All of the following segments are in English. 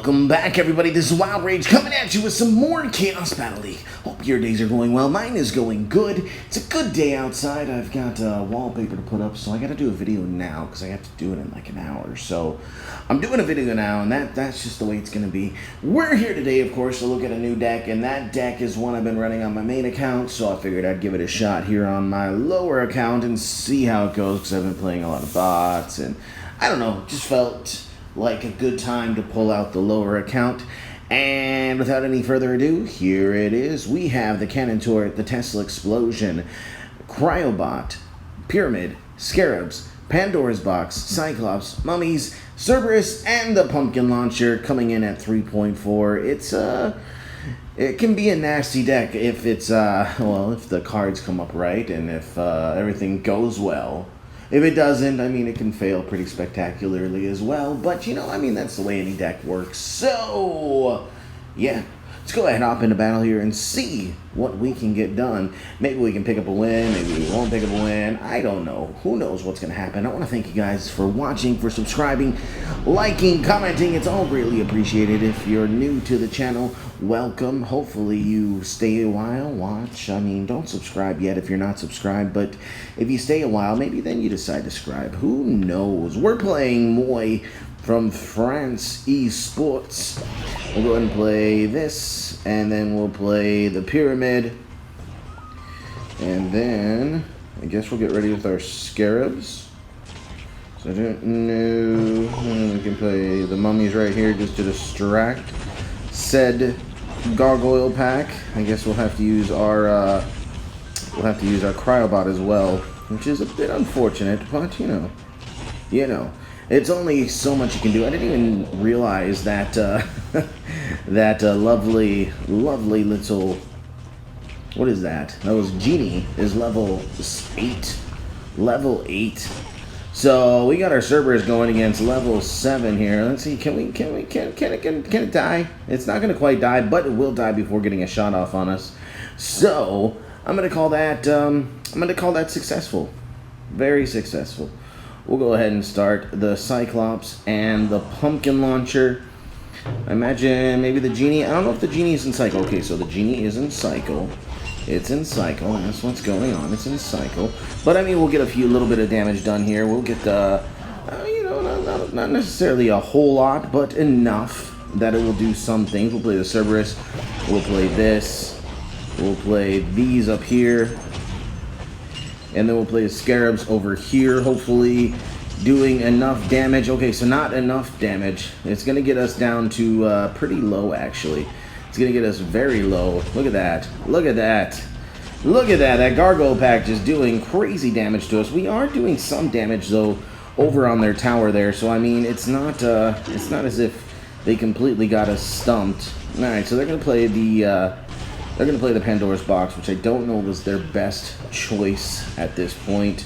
Welcome back, everybody. This is Wild Rage coming at you with some more Chaos Battle League. Hope your days are going well. Mine is going good. It's a good day outside. I've got wallpaper to put up, so I got to do a video now because I have to do it in like an hour. So I'm doing a video now, and that's just the way it's going to be. We're here today, of course, to look at a new deck, and that deck is one I've been running on my main account, so I figured I'd give it a shot here on my lower account and see how it goes because I've been playing a lot of bots, and I don't know, just felt like a good time to pull out the lower account. And without any further ado, here it is. We have the Cannon Turret, the Tesla Explosion, Cryobot, Pyramid, Scarabs, Pandora's Box, Cyclops, Mummies, Cerberus, and the Pumpkin Launcher coming in at 3.4. It can be a nasty deck if it's if the cards come up right and if everything goes well. If it doesn't, I mean, it can fail pretty spectacularly as well. But, you know, I mean, that's the way any deck works. So, yeah. Let's go ahead and hop into battle here and see what we can get done. Maybe we can pick up a win. Maybe we won't pick up a win. I don't know. Who knows what's going to happen. I want to thank you guys for watching, for subscribing, liking, commenting. It's all greatly appreciated. If you're new to the channel, welcome. Hopefully you stay a while, watch. I mean, don't subscribe yet if you're not subscribed. But if you stay a while, maybe then you decide to subscribe. Who knows? We're playing Moi from France Esports. We'll go ahead and play this, and then we'll play the Pyramid, and then I guess we'll get ready with our Scarabs. So I don't know. We can play the Mummies right here just to distract said Gargoyle pack. I guess we'll have to use our Cryobot as well, which is a bit unfortunate, but you know. It's only so much you can do. I didn't even realize that that lovely little, what is that? That was Genie is level 8. Level 8. So we got our Cerberus going against level 7 here. Let's see, can it die? It's not gonna quite die, but it will die before getting a shot off on us. So I'm gonna call that successful. Very successful. We'll go ahead and start the Cyclops and the Pumpkin Launcher. I imagine maybe the Genie. I don't know if the Genie is in Cycle. Okay, so the Genie is in Cycle. It's in Cycle. That's what's going on. It's in Cycle. But I mean, we'll get a little bit of damage done here. We'll get not necessarily a whole lot, but enough that it will do some things. We'll play the Cerberus. We'll play this. We'll play these up here. And then we'll play the Scarabs over here, hopefully doing enough damage. Okay, so not enough damage. It's going to get us down to pretty low, actually. It's going to get us very low. Look at that. Look at that. Look at that. That Gargoyle pack just doing crazy damage to us. We are doing some damage, though, over on their tower there. So, I mean, it's not as if they completely got us stumped. All right, so they're going to play the... They're going to play the Pandora's Box, which I don't know was their best choice at this point.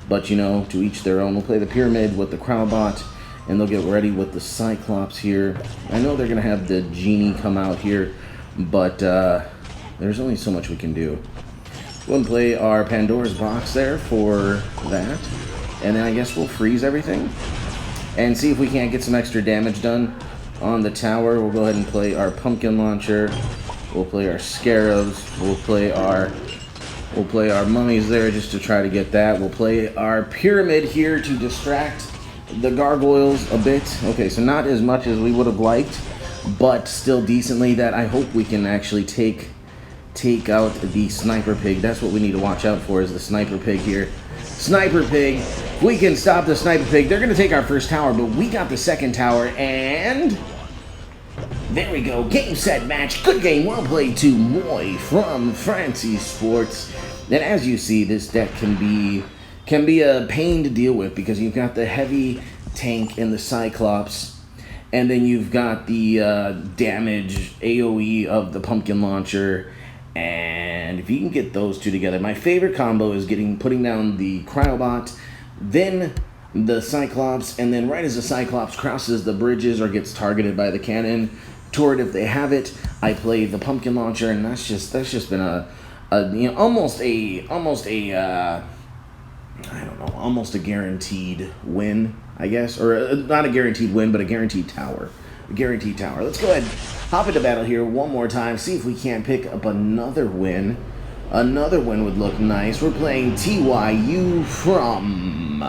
But, you know, to each their own. We'll play the Pyramid with the Cryobot, and they'll get ready with the Cyclops here. I know they're going to have the Genie come out here, but there's only so much we can do. We'll play our Pandora's Box there for that. And then I guess we'll freeze everything and see if we can't get some extra damage done on the tower. We'll go ahead and play our Pumpkin Launcher. We'll play our Scarabs. We'll play our Mummies there just to try to get that. We'll play our Pyramid here to distract the Gargoyles a bit. Okay, so not as much as we would have liked, but still decently. That I hope we can actually take out the Sniper Pig. That's what we need to watch out for, is the Sniper Pig here. Sniper Pig. We can stop the Sniper Pig. They're going to take our first tower, but we got the second tower, and... there we go. Game, set, match. Good game. Well played to Moi from France Esports. And as you see, this deck can be a pain to deal with because you've got the heavy tank in the Cyclops, and then you've got the damage AoE of the Pumpkin Launcher. And if you can get those two together, my favorite combo is putting down the Cryobot, then the Cyclops, and then right as the Cyclops crosses the bridges or gets targeted by the cannon turret, if they have it, I play the Pumpkin Launcher, and that's just been almost a guaranteed win, I guess, or not a guaranteed win, but a guaranteed tower. Guaranteed tower. Let's go ahead, hop into battle here one more time, see if we can't pick up another win. Another win would look nice. We're playing TYU from...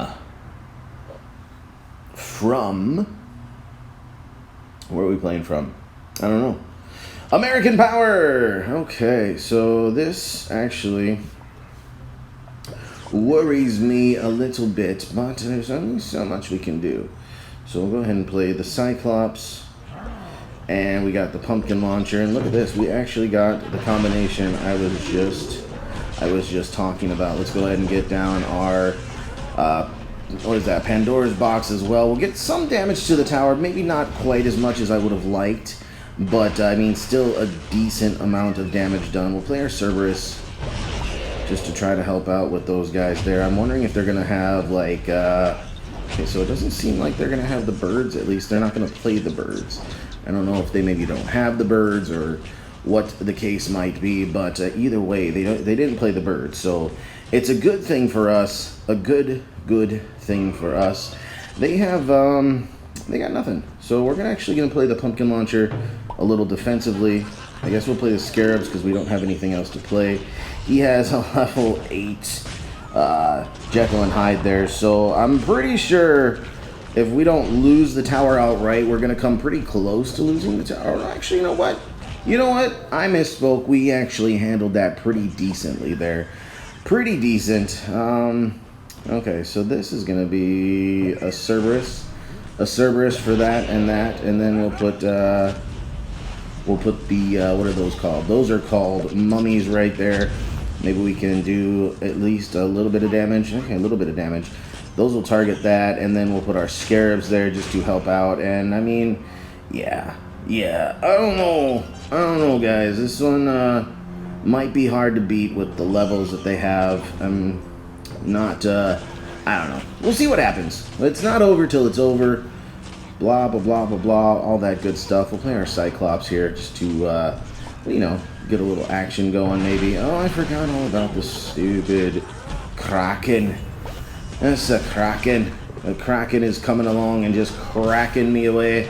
Where are we playing from? I don't know. American Power! Okay, so this actually worries me a little bit, but there's only so much we can do. So we'll go ahead and play the Cyclops, and we got the pumpkin launcher, and look at this, we actually got the combination I was just talking about. Let's go ahead and get down our what is that, Pandora's box as well. We'll get some damage to the tower, maybe not quite as much as I would have liked, but I mean still a decent amount of damage done. We'll play our Cerberus just to try to help out with those guys there. I'm wondering if they're gonna have like okay, so it doesn't seem like they're gonna have the birds. At least they're not gonna play the birds. I don't know if they maybe don't have the birds or what the case might be, but either way, they didn't play the birds, so it's a good thing for us. A good thing for us. They have they got nothing, so we're actually gonna play the pumpkin launcher a little defensively. I guess we'll play the Scarabs because we don't have anything else to play. He has a level 8 Jekyll and Hyde there, so I'm pretty sure if we don't lose the tower outright, we're going to come pretty close to losing the tower. Actually, you know what? I misspoke. We actually handled that pretty decently there. Pretty decent. Okay, so this is going to be a Cerberus. A Cerberus for that, and then we'll put the, what are those called? Those are called mummies right there. Maybe we can do at least a little bit of damage. Okay, a little bit of damage. Those will target that, and then we'll put our Scarabs there just to help out. And I mean, yeah. I don't know, guys. This one might be hard to beat with the levels that they have. I'm not. I don't know. We'll see what happens. It's not over till it's over. Blah blah blah blah blah. All that good stuff. We'll play our Cyclops here just to, get a little action going. Maybe. Oh, I forgot all about the stupid Kraken. That's a Kraken. The Kraken is coming along and just cracking me away.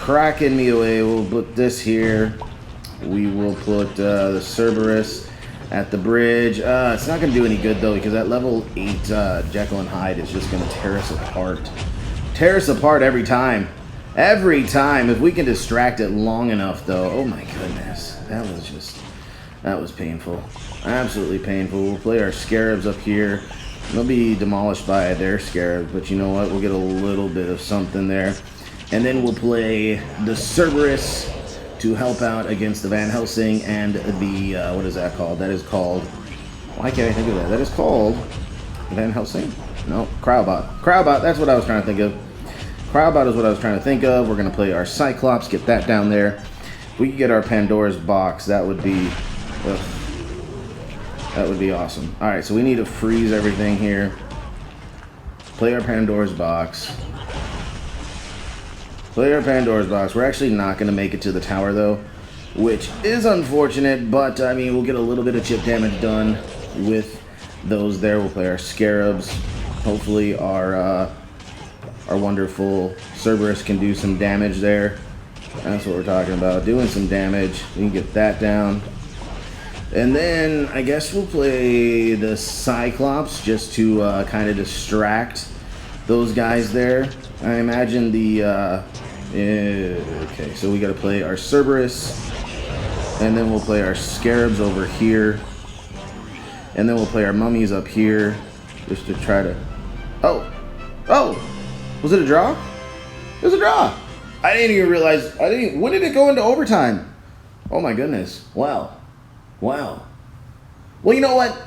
We'll put this here. We will put the Cerberus at the bridge. It's not going to do any good, though, because that level 8 Jekyll and Hyde is just going to tear us apart. Tear us apart every time. Every time. If we can distract it long enough, though. Oh, my goodness. That was painful. Absolutely painful. We'll play our Scarabs up here. They'll be demolished by their Scarabs, but you know what? We'll get a little bit of something there. And then we'll play the Cerberus to help out against the Van Helsing and the, what is that called? That is called, why can't I think of that? That is called Van Helsing? No, Cryobot. Cryobot, that's what I was trying to think of. Cryobot is what I was trying to think of. We're going to play our Cyclops, get that down there. If we could get our Pandora's box, that would be, that would be awesome. Alright, so we need to freeze everything here. Play our Pandora's box. Play our Pandora's box. We're actually not going to make it to the tower, though, which is unfortunate, but, I mean, we'll get a little bit of chip damage done with those there. We'll play our Scarabs. Hopefully our wonderful Cerberus can do some damage there. That's what we're talking about, doing some damage. We can get that down. And then, I guess we'll play the Cyclops just to kind of distract those guys there. I imagine the, okay, so we got to play our Cerberus, and then we'll play our Scarabs over here, and then we'll play our mummies up here, just to try to, oh, was it a draw? It was a draw. I didn't even realize, when did it go into overtime? Oh my goodness, wow. Well, you know what?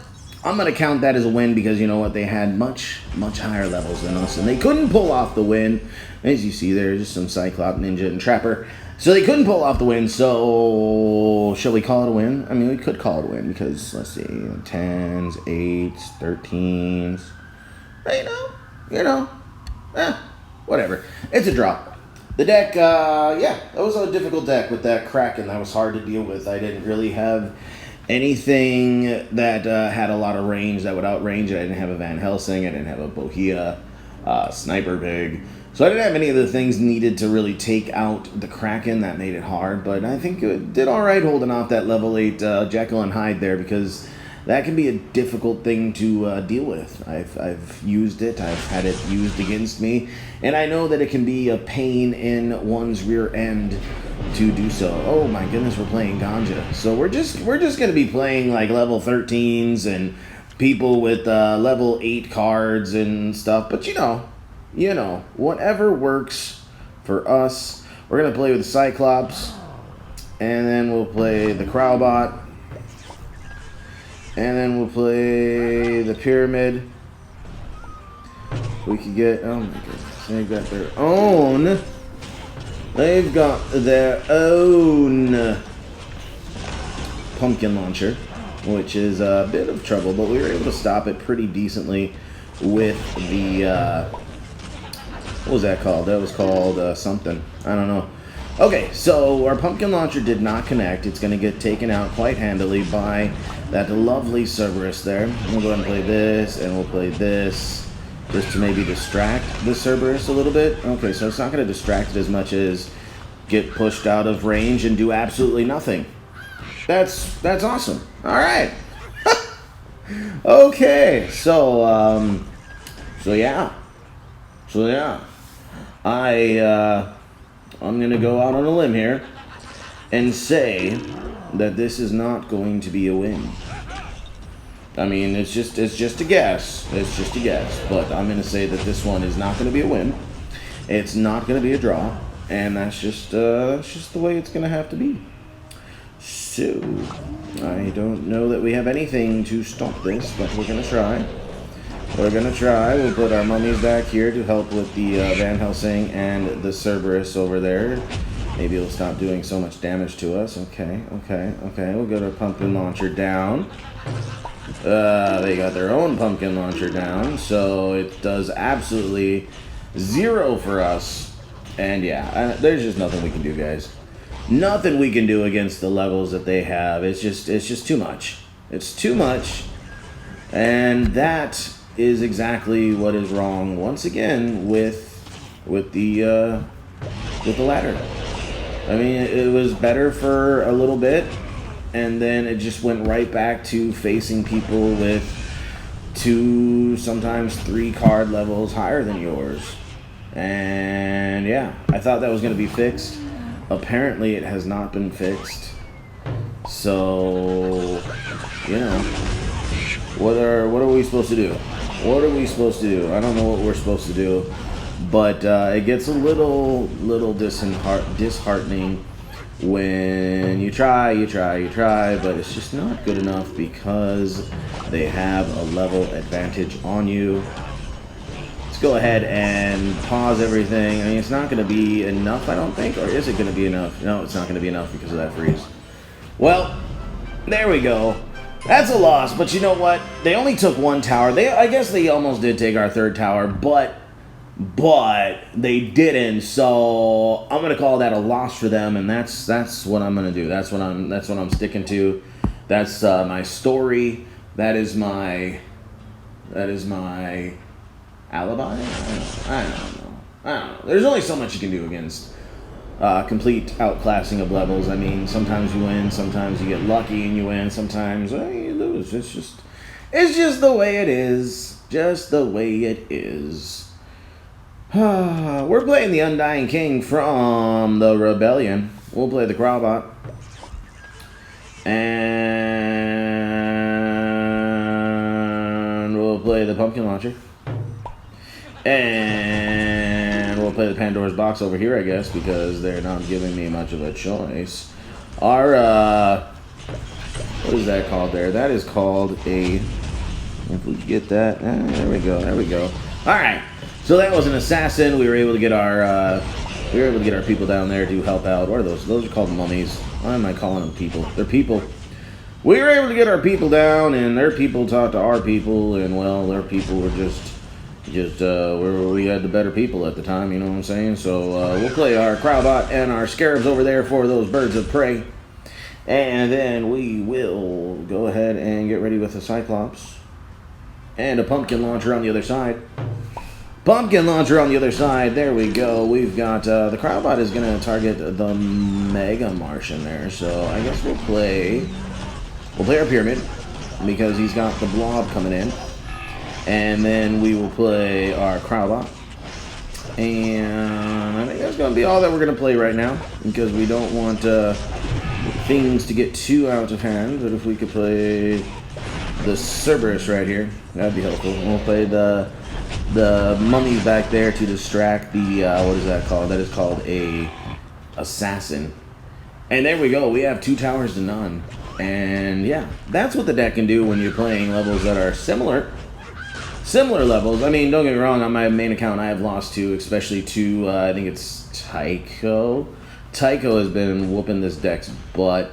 I'm going to count that as a win because, you know what, they had much higher levels than us, and they couldn't pull off the win. As you see there, just some Cyclops, Ninja, and Trapper. So they couldn't pull off the win, so shall we call it a win? I mean, we could call it a win because, let's see, 10s, 8s, 13s. Whatever. It's a draw. The deck, yeah, that was a difficult deck with that Kraken. That was hard to deal with. I didn't really have anything that had a lot of range that would outrange it. I didn't have a Van Helsing. I didn't have a Bohea. Sniper Pig. So I didn't have any of the things needed to really take out the Kraken. That made it hard, but I think it did alright holding off that level 8 Jekyll and Hyde there, because that can be a difficult thing to deal with. I've used it, I've had it used against me, and I know that it can be a pain in one's rear end to do so. Oh my goodness, we're playing Ganja. So we're just going to be playing like level 13s and people with level 8 cards and stuff, but you know, whatever works for us. We're going to play with the Cyclops, and then we'll play the Crowbot, and then we'll play the Pyramid. We could get, oh my goodness, they've got their own pumpkin launcher, which is a bit of trouble, but we were able to stop it pretty decently with the, what was that called? That was called something. I don't know. Okay, so our pumpkin launcher did not connect. It's going to get taken out quite handily by that lovely Cerberus there. We'll go ahead and play this, and we'll play this, just to maybe distract the Cerberus a little bit. Okay, so it's not going to distract it as much as get pushed out of range and do absolutely nothing. That's awesome. All right. Okay, so yeah. I'm gonna go out on a limb here and say that this is not going to be a win. I mean, it's just a guess. It's just a guess, but I'm gonna say that this one is not gonna be a win. It's not gonna be a draw, and that's just the way it's gonna have to be. So I don't know that we have anything to stop this, but we're gonna try. We'll put our mummies back here to help with the Van Helsing and the Cerberus over there. Maybe it'll stop doing so much damage to us. Okay. We'll get our pumpkin launcher down. They got their own pumpkin launcher down, so it does absolutely 0 for us. And yeah, there's just nothing we can do, guys. Nothing we can do against the levels that they have. It's just too much. It's too much, and that is exactly what is wrong once again with the ladder. I mean, it was better for a little bit, and then it just went right back to facing people with 2, sometimes 3 card levels higher than yours. And yeah, I thought that was going to be fixed. Apparently it has not been fixed. So, you know, what are we supposed to do? What are we supposed to do? I don't know what we're supposed to do, but it gets a little disheartening when you try, but it's just not good enough because they have a level advantage on you. Let's go ahead and pause everything. I mean, it's not going to be enough, I don't think, or is it going to be enough? No, it's not going to be enough because of that freeze. Well, there we go. That's a loss, but you know what? They only took 1 tower. I guess they almost did take our 3rd tower, but they didn't. So I'm gonna call that a loss for them, and that's what I'm gonna do. That's what I'm sticking to. That's my story. That is my alibi. I don't know. There's only so much you can do against complete outclassing of levels. I mean, sometimes you win, sometimes you get lucky and you win, sometimes you lose. It's just the way it is. Just the way it is. We're playing the Undying King from the Rebellion. We'll play the Crowbot. And we'll play the Pumpkin Launcher. And we'll play the Pandora's Box over here, I guess, because they're not giving me much of a choice. Our, what is that called there? That is called a, if we get that, there we go. Alright, so that was an assassin. We were able to get our, people down there to help out. What are those? Those are called mummies. Why am I calling them people? They're people. We were able to get our people down, and their people talked to our people, and well, their people were just we had the better people at the time, you know what I'm saying? So we'll play our Crowbot and our Scarabs over there for those birds of prey, and then we will go ahead and get ready with the Cyclops and a Pumpkin Launcher on the other side. Pumpkin launcher on the other side. There we go. We've got the Cryoubot is going to target the Mega Martian there. So I guess we'll play our Pyramid because he's got the Blob coming in. And then we will play our Cryoubot. And I think that's going to be all that we're going to play right now because we don't want things to get too out of hand. But if we could play the Cerberus right here, that'd be helpful. We'll play the mummies back there to distract the what is that called? That is called a assassin. And there we go. We have 2 towers to none. And yeah, that's what the deck can do when you're playing levels that are similar levels. I mean, don't get me wrong. On my main account, I have lost to, especially to I think it's Tycho. Tycho has been whooping this deck's butt,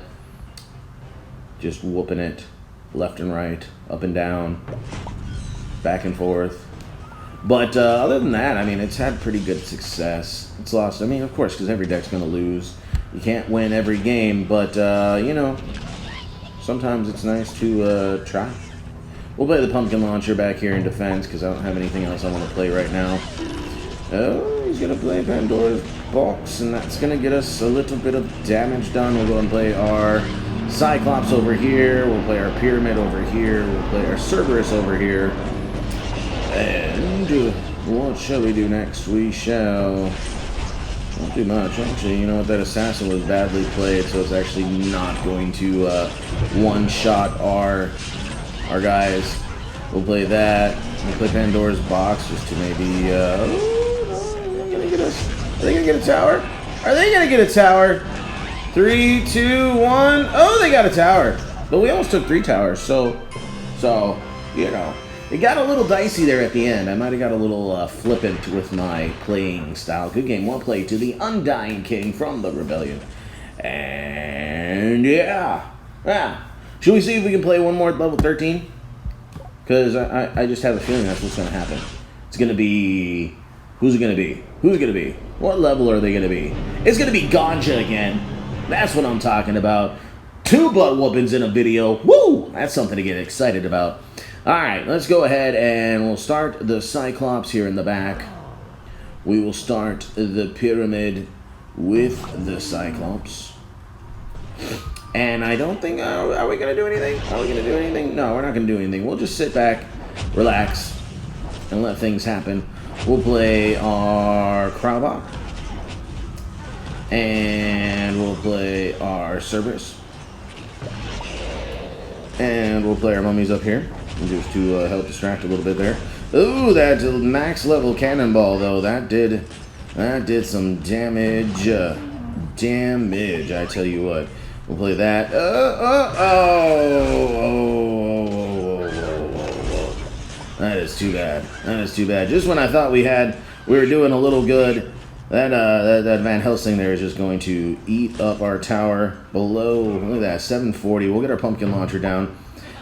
just whooping it left and right, up and down, back and forth. But other than that, I mean, it's had pretty good success. It's lost, I mean, of course, because every deck's going to lose. You can't win every game, but, you know, sometimes it's nice to try. We'll play the Pumpkin Launcher back here in defense, because I don't have anything else I want to play right now. Oh, he's going to play Pandora's Box, and that's going to get us a little bit of damage done. We'll go and play our Cyclops over here. We'll play our Pyramid over here. We'll play our Cerberus over here. And what shall we do next? We shall not do much. Actually, you know what? That assassin was badly played, so it's actually not going to one-shot our guys. We'll play that. We'll play Pandora's Box just to maybe. Are they gonna get us? Are they gonna get a tower? Are they gonna get a tower? 3, 2, 1. Oh, they got a tower. But we almost took 3 towers. So you know. It got a little dicey there at the end. I might have got a little flippant with my playing style. Good game. Well played to the Undying King from the Rebellion. And yeah. Should we see if we can play one more at level 13? Because I just have a feeling that's what's going to happen. It's going to be... Who's it going to be? Who's it going to be? What level are they going to be? It's going to be Ganja again. That's what I'm talking about. 2 butt whoopings in a video. Woo! That's something to get excited about. Alright, let's go ahead and we'll start the Cyclops here in the back. We will start the Pyramid with the Cyclops. And I don't think... Are we going to do anything? Are we going to do anything? No, we're not going to do anything. We'll just sit back, relax, and let things happen. We'll play our Cryoubot. And we'll play our Cerberus. And we'll play our mummies up here. Just to help distract a little bit there. Ooh, that max level cannonball though, that did some damage. I tell you what. We'll play that. That is too bad. That is too bad. Just when I thought we were doing a little good, that Van Helsing there is just going to eat up our tower below. Look at that, 740. We'll get our pumpkin launcher down.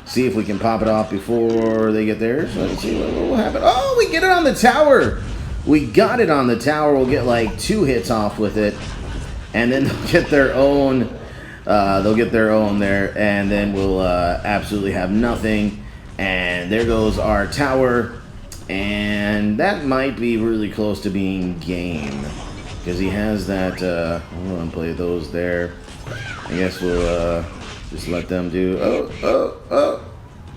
See if we can pop it off before they get there. So let's see what will happen. Oh, we get it on the tower. We got it on the tower. We'll get like 2 hits off with it, and then they'll get their own. There, and then we'll absolutely have nothing. And there goes our tower, and that might be really close to being game because he has that. We'll go and play those there. I guess we'll. Just let them do... Oh.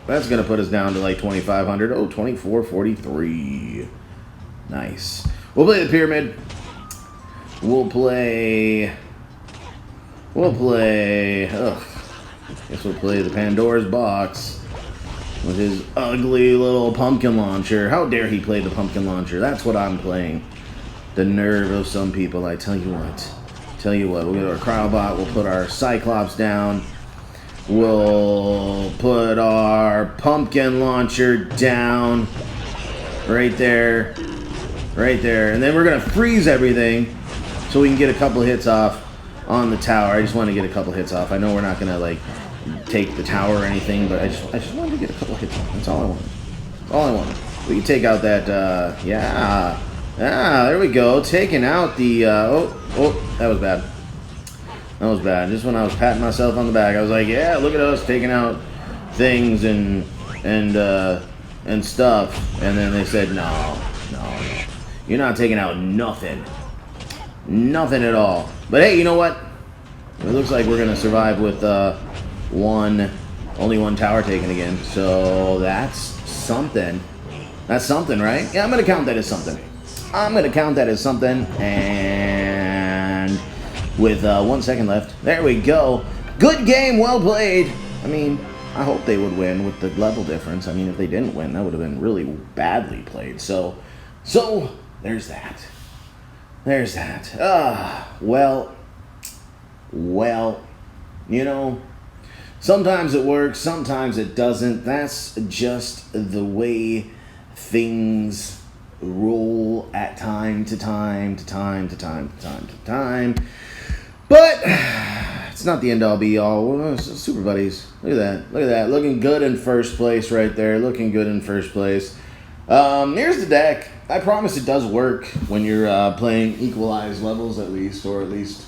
That's going to put us down to like 2,500. Oh, 2,443. Nice. We'll play the Pyramid. We'll play... Guess we'll play the Pandora's Box with his ugly little pumpkin launcher. How dare he play the pumpkin launcher? That's what I'm playing. The nerve of some people, I tell you what. We'll get our Cryoubot. We'll put our Cyclops down. We'll put our pumpkin launcher down right there, and then we're gonna freeze everything so we can get a couple hits off on the tower. I just want to get a couple hits off. I know we're not gonna like take the tower or anything, but I just wanted to get a couple hits off. That's all I wanted. All I wanted. We can take out that there we go. Taking out the that was bad. That was bad. Just when I was patting myself on the back, I was like, yeah, look at us taking out things and stuff. And then they said, no. You're not taking out nothing. Nothing at all. But hey, you know what? It looks like we're going to survive with only one tower taken again. So that's something. That's something, right? Yeah, I'm going to count that as something. I'm going to count that as something. And with 1 second left, there we go. Good game, well played. I mean, I hope they would win with the level difference. I mean, if they didn't win, that would have been really badly played. So there's that. There's that. Well, you know, sometimes it works, sometimes it doesn't. That's just the way things roll at time to time to time to time to time to time. But it's not the end all be all. Super Buddies. Look at that. Look at that. Looking good in first place right there. Looking good in first place. Here's the deck. I promise it does work when you're playing equalized levels at least, or at least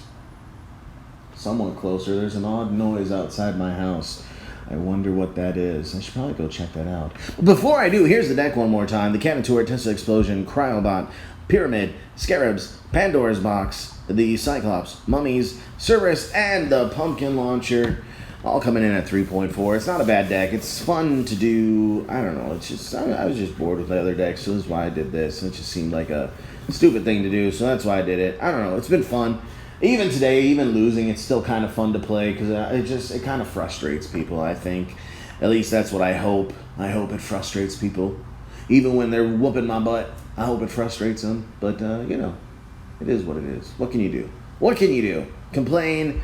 somewhat closer. There's an odd noise outside my house. I wonder what that is. I should probably go check that out. But before I do, here's the deck one more time. The Cannosaur, Tesla Explosion, Cryobot, Pyramid, Scarabs, Pandora's Box, the Cyclops, Mummies, Cerberus, and the Pumpkin Launcher. All coming in at 3.4. It's not a bad deck. It's fun to do. I don't know. It's just I was just bored with the other decks, so that's why I did this. It just seemed like a stupid thing to do, so that's why I did it. I don't know. It's been fun. Even today, even losing, it's still kind of fun to play because it kind of frustrates people. I think, at least that's what I hope. I hope it frustrates people, even when they're whooping my butt. I hope it frustrates them. But you know, it is what it is. What can you do? What can you do? Complain.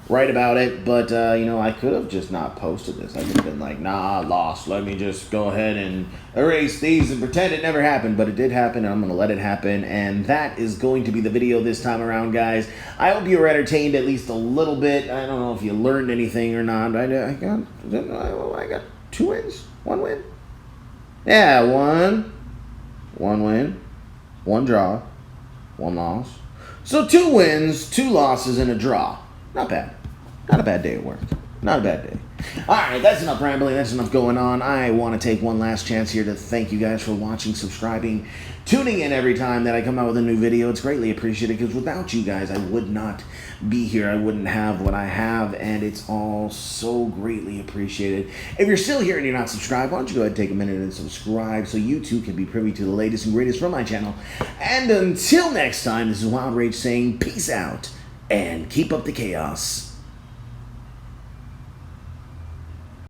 Write about it, but you know, I could have just not posted this. I could have been like, nah, lost. Let me just go ahead and erase these and pretend it never happened. But it did happen, and I'm going to let it happen. And that is going to be the video this time around, guys. I hope you were entertained at least a little bit. I don't know if you learned anything or not. I got 2 wins? 1 win? Yeah, one win, 1 draw, 1 loss. So 2 wins, 2 losses, and a draw. Not bad. Not a bad day at work. Not a bad day. Alright, that's enough rambling. That's enough going on. I want to take one last chance here to thank you guys for watching, subscribing, tuning in every time that I come out with a new video. It's greatly appreciated because without you guys, I would not be here. I wouldn't have what I have, and it's all so greatly appreciated. If you're still here and you're not subscribed, why don't you go ahead and take a minute and subscribe so you too can be privy to the latest and greatest from my channel. And until next time, this is Wild Rage saying peace out and keep up the chaos.